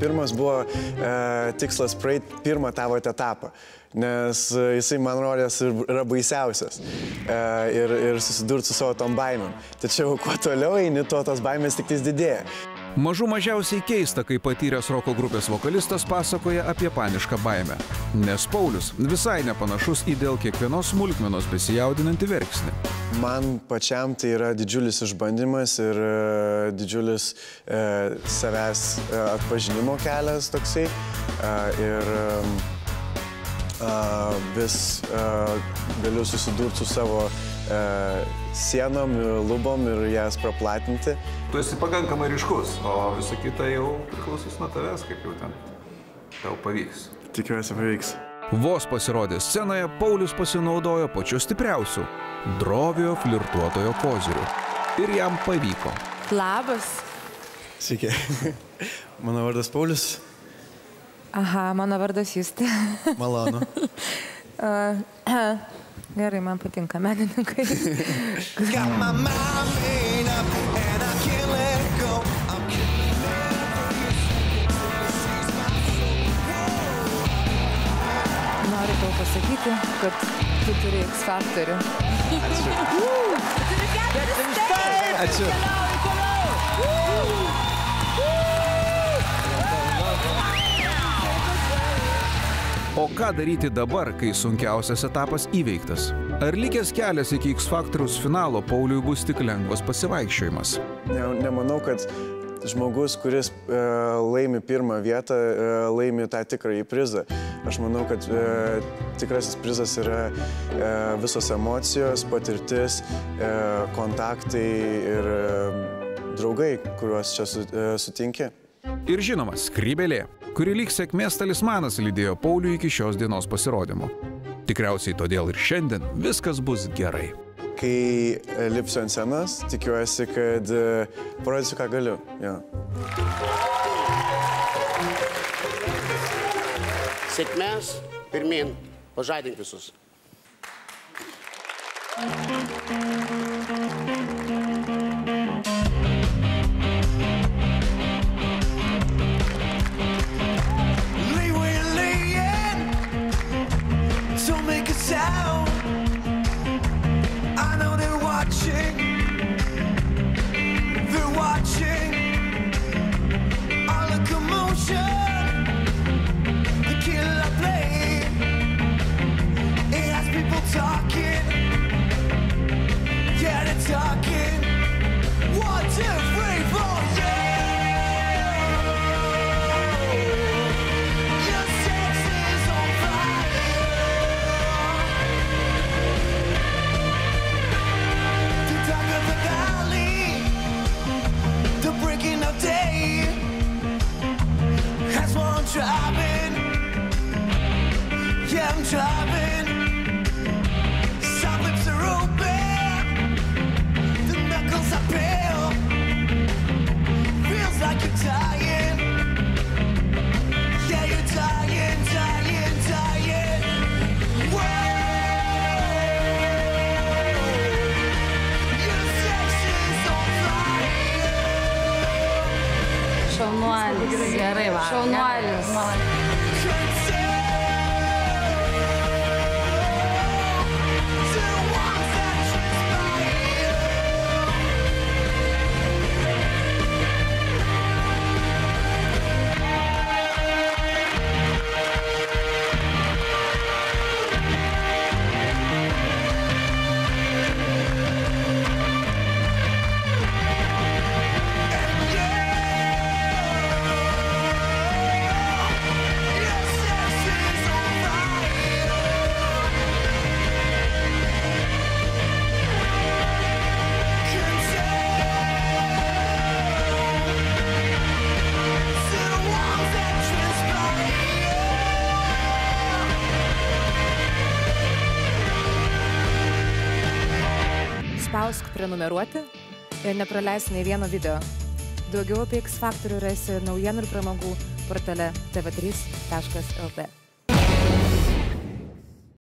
pirmas buvo tikslas praeiti pirmą tavo etapą, nes jisai, man rodės, yra baisiausias ir susidurti su savo tom baimėm. Tačiau kuo toliau eini, tuo tos baimės tik tais didėja. Mažų mažiausiai keista, kai patyręs roko grupės vokalistas pasakoja apie panišką baimę. Nes Paulius visai nepanašus į dėl kiekvienos smulkmenos besijaudinantį verksnį. Man pačiam tai yra didžiulis išbandymas ir didžiulis savęs atpažinimo kelias toksai. Ir vis galiu susidurti su savo sienom, lubom ir jas praplatinti. Tu esi pakankamai ryškus, o visa kita jau priklausys nuo tavęs, kaip jau ten tau pavyks. Tikiuosi pavyks. Vos pasirodė scenoje, Paulius pasinaudojo pačiu stipriausiu – droviojo flirtuotojo koziriu. Ir jam pavyko. Labas. Sveiki. Mano vardas Paulius. Aha, mano vardas Justė. Malonu. Gerai, man patinka menininkai. Noriu tau pasakyti, kad tu turi X faktorių. Ačiū. O ką daryti dabar, kai sunkiausias etapas įveiktas? Ar likęs kelias iki X Faktoriaus finalo Pauliui bus tik lengvas pasivaikščiojimas? Nemanau, kad žmogus, kuris laimi pirmą vietą, laimi tą tikrąjį prizą. Aš manau, kad tikrasis prizas yra visos emocijos, patirtis, kontaktai ir draugai, kuriuos čia sutinki. Ir žinoma, skrybėlė, kuri lyg sėkmės talismanas lydėjo Paulių iki šios dienos pasirodymo. Tikriausiai todėl ir šiandien viskas bus gerai. Kai lipsiu ant scenos, tikiuosi, kad parodysiu, ką galiu. Ja. Sėkmės, pirmin, pažadink visus. Šaunuolis. Gerai, va. Šaunuolis. Spausk prenumeruoti ir nepraleisi nei vieno video. Daugiau apie X Faktorių rasi naujienų ir pramogų portale tv3.lt.